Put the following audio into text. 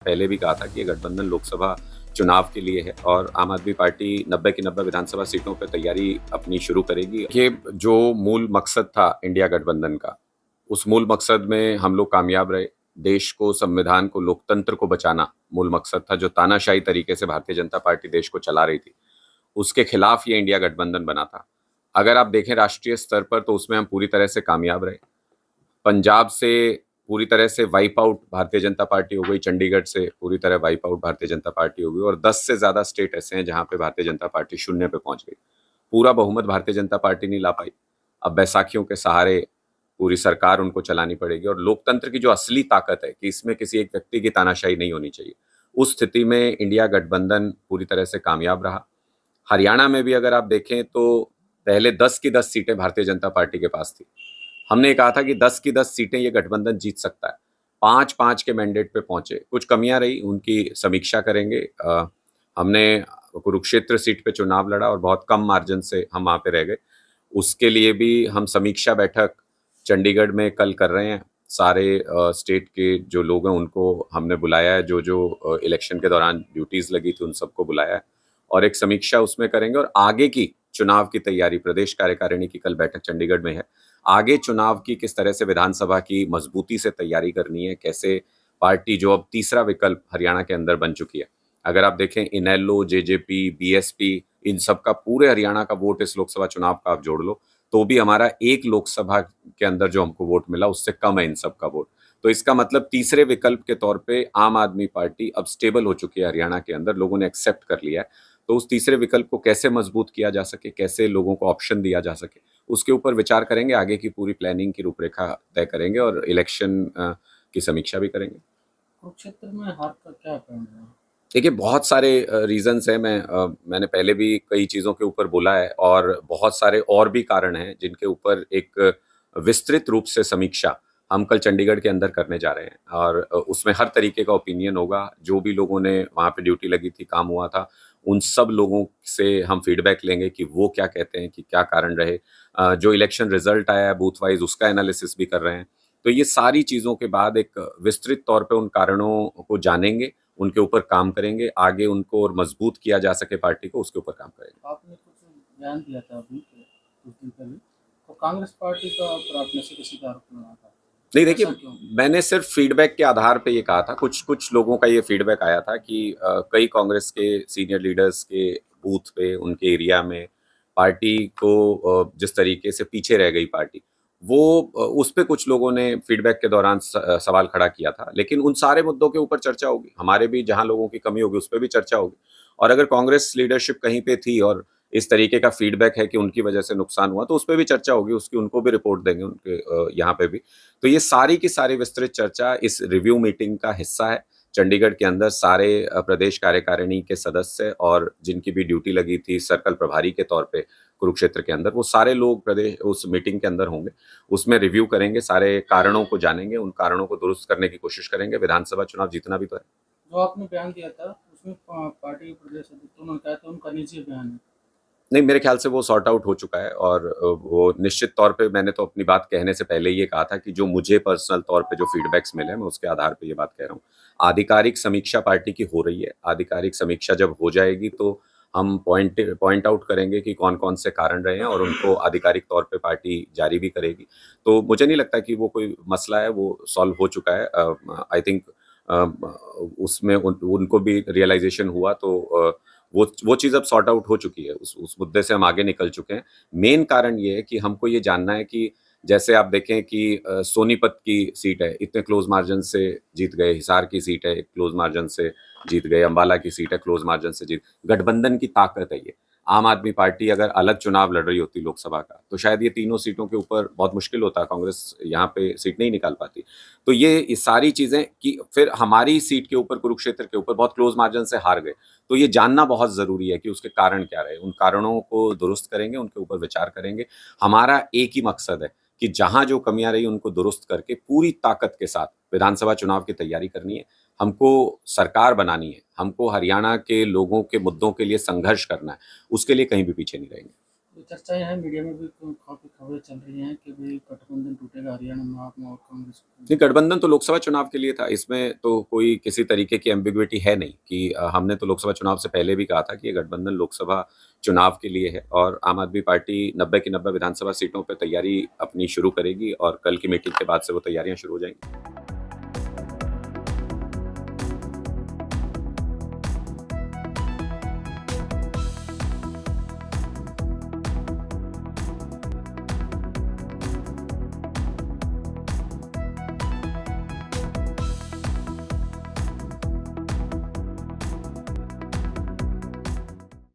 पहले भी कहा था कि ये गठबंधन लोकसभा चुनाव के लिए है और आम आदमी पार्टी 90 की 90 विधानसभा सीटों पर तैयारी अपनी शुरू करेगी। ये जो मूल मकसद था इंडिया गठबंधन का, उस मूल मकसद में हम लोग कामयाब रहे। देश को, संविधान को, लोकतंत्र को बचाना मूल मकसद था। जो तानाशाही तरीके से भारतीय जनता पार्टी देश को चला रही थी, उसके खिलाफ ये इंडिया गठबंधन बना था। अगर आप देखें राष्ट्रीय स्तर पर तो उसमें हम पूरी तरह से कामयाब रहे। पंजाब से पूरी तरह से wipe out Bharatiya Janata party हो गई, चंडीगढ़ से पूरी तरह wipe out Bharatiya Janata party हो गई और 10 से ज़्यादा स्टेट ऐसे हैं जहाँ पे भारतीय जनता पार्टी शून्य पे पहुंच गई। पूरा बहुमत भारतीय जनता पार्टी नहीं ला पाई। अब बैसाखियों के सहारे पूरी सरकार उनको चलानी पड़ेगी और लोकतंत्र की जो असली ताकत है कि इसमें किसी एक व्यक्ति की तानाशाही नहीं होनी चाहिए, उस स्थिति में इंडिया गठबंधन पूरी तरह से कामयाब रहा। हरियाणा में भी अगर आप देखें तो पहले 10 की 10 सीटें भारतीय जनता पार्टी के पास थी। हमने कहा था कि 10 की 10 सीटें ये गठबंधन जीत सकता है। 5-5 के मैंडेट पे पहुंचे। कुछ कमियां रही, उनकी समीक्षा करेंगे। हमने कुरुक्षेत्र सीट पे चुनाव लड़ा और बहुत कम मार्जिन से हम वहां पे रह गए। उसके लिए भी हम समीक्षा बैठक चंडीगढ़ में कल कर रहे हैं। सारे स्टेट के जो लोग हैं उनको हमने बुलाया है, जो जो इलेक्शन के दौरान ड्यूटीज लगी थी उन सबको बुलाया है और एक समीक्षा उसमें करेंगे और आगे की चुनाव की तैयारी, प्रदेश कार्यकारिणी की कल बैठक चंडीगढ़ में है। आगे चुनाव की किस तरह से विधानसभा की मजबूती से तैयारी करनी है, कैसे पार्टी जो अब तीसरा विकल्प हरियाणा के अंदर बन चुकी है। अगर आप देखें इनेलो, जेजेपी, बीएसपी, इन सब का पूरे हरियाणा का वोट इस लोकसभा चुनाव का आप जोड़ लो तो भी हमारा एक लोकसभा के अंदर जो हमको वोट मिला उससे कम है इन सब का वोट। तो इसका मतलब तीसरे विकल्प के तौर पे आम आदमी पार्टी अब स्टेबल हो चुकी है हरियाणा के अंदर, लोगों ने एक्सेप्ट कर लिया है। तो उस तीसरे विकल्प को कैसे मजबूत किया जा सके, कैसे लोगों को ऑप्शन दिया जा सके, उसके ऊपर विचार करेंगे। आगे की पूरी प्लानिंग की रूपरेखा तय करेंगे और इलेक्शन की समीक्षा भी करेंगे। कुरुक्षेत्र में हार का क्या कारण है? देखिए बहुत सारे रीजंस हैं। मैंने पहले भी कई चीज़ों के ऊपर बोला है और बहुत सारे और भी कारण हैं जिनके ऊपर एक विस्तृत रूप से समीक्षा हम कल चंडीगढ़ के अंदर करने जा रहे हैं और उसमें हर तरीके का ओपिनियन होगा। जो भी लोगों ने वहाँ पे ड्यूटी लगी थी, काम हुआ था, उन सब लोगों से हम फीडबैक लेंगे कि वो क्या कहते हैं, कि क्या कारण रहे। जो इलेक्शन रिजल्ट आया है बूथ वाइज उसका एनालिसिस भी कर रहे हैं। तो ये सारी चीज़ों के बाद एक विस्तृत तौर पे उन कारणों को जानेंगे, उनके ऊपर काम करेंगे, आगे उनको और मजबूत किया जा सके पार्टी को, उसके ऊपर काम करेंगे। आपने कुछ बयान दिया था अभी कुछ दिन पहले, तो कांग्रेस पार्टी का पर आपने सीधे आरोप लगाया था। नहीं देखिए, ऐसा क्यों? मैंने सिर्फ फीडबैक के आधार पे ये कहा था। कुछ कुछ लोगों का ये फीडबैक आया था कि कई कांग्रेस के सीनियर लीडर्स के बूथ पे, उनके एरिया में पार्टी को जिस तरीके से पीछे रह गई पार्टी, वो उस पे कुछ लोगों ने फीडबैक के दौरान सवाल खड़ा किया था। लेकिन उन सारे मुद्दों के ऊपर चर्चा होगी। हमारे भी जहां लोगों की कमी होगी उस पर भी चर्चा होगी। और अगर कांग्रेस लीडरशिप कहीं पे थी और इस तरीके का फीडबैक है कि उनकी वजह से नुकसान हुआ, तो उस पर भी चर्चा होगी, उसकी उनको भी रिपोर्ट देंगे उनके यहाँ पे भी। तो ये सारी की सारी विस्तृत चर्चा इस रिव्यू मीटिंग का हिस्सा है। चंडीगढ़ के अंदर सारे प्रदेश कार्यकारिणी के सदस्य और जिनकी भी ड्यूटी लगी थी सर्कल प्रभारी के तौर पे कुरुक्षेत्र के अंदर, वो सारे लोग प्रदेश उस मीटिंग के अंदर होंगे। उसमें रिव्यू करेंगे, सारे कारणों को जानेंगे, उन कारणों को दुरुस्त करने की कोशिश करेंगे। विधानसभा चुनाव जीतना भी तो है। जो आपने बयान दिया था उसमें पार्टी के प्रदेश अध्यक्ष उन्होंने कहा था उनका निजी बयान है। नहीं, मेरे ख्याल से वो सॉर्ट आउट हो चुका है और वो निश्चित तौर पे, मैंने तो अपनी बात कहने से पहले ये कहा था कि जो मुझे पर्सनल तौर पे जो फीडबैक्स मिले हैं मैं उसके आधार पे ये बात कह रहा हूँ। आधिकारिक समीक्षा पार्टी की हो रही है। आधिकारिक समीक्षा जब हो जाएगी तो हम पॉइंट आउट करेंगे कि कौन-कौन से कारण रहे हैं और उनको आधिकारिक तौर पे पार्टी जारी भी करेगी। तो मुझे नहीं लगता कि वो कोई मसला है, वो सॉल्व हो चुका है। आई थिंक उसमें उनको भी रियलाइज़ेशन हुआ तो वो चीज़ अब सॉर्ट आउट हो चुकी है। उस मुद्दे से हम आगे निकल चुके हैं। मेन कारण ये है कि हमको ये जानना है कि जैसे आप देखें कि सोनीपत की सीट है, इतने क्लोज मार्जिन से जीत गए। हिसार की सीट है, क्लोज मार्जिन से जीत गए। अंबाला की सीट है, क्लोज मार्जिन से जीत। गठबंधन की ताकत है ये। आम आदमी पार्टी अगर अलग चुनाव लड़ रही होती लोकसभा का, तो शायद ये तीनों सीटों के ऊपर बहुत मुश्किल होता, कांग्रेस यहाँ पे सीट नहीं निकाल पाती। तो ये सारी चीज़ें कि फिर हमारी सीट के ऊपर, कुरुक्षेत्र के ऊपर बहुत क्लोज मार्जिन से हार गए। तो ये जानना बहुत ज़रूरी है कि उसके कारण क्या रहे। उन कारणों को दुरुस्त करेंगे, उनके ऊपर विचार करेंगे। हमारा एक ही मकसद है कि जहाँ जो कमियाँ रही उनको दुरुस्त करके पूरी ताकत के साथ विधानसभा चुनाव की तैयारी करनी है। हमको सरकार बनानी है, हमको हरियाणा के लोगों के मुद्दों के लिए संघर्ष करना है। उसके लिए कहीं भी पीछे नहीं रहेंगे। तो चर्चाएं हैं, मीडिया में भी काफ़ी खबरें चल रही हैं कि भाई गठबंधन टूटेगा हरियाणा में आप और कांग्रेस। नहीं, गठबंधन तो लोकसभा चुनाव के लिए था। इसमें तो कोई किसी तरीके की एम्बिग्विटी है नहीं कि हमने तो लोकसभा चुनाव से पहले भी कहा था कि ये गठबंधन लोकसभा चुनाव के लिए है और आम आदमी पार्टी 90 की 90 विधानसभा सीटों पे तैयारी अपनी शुरू करेगी और कल की मीटिंग के बाद से वो तैयारियां शुरू हो जाएंगी।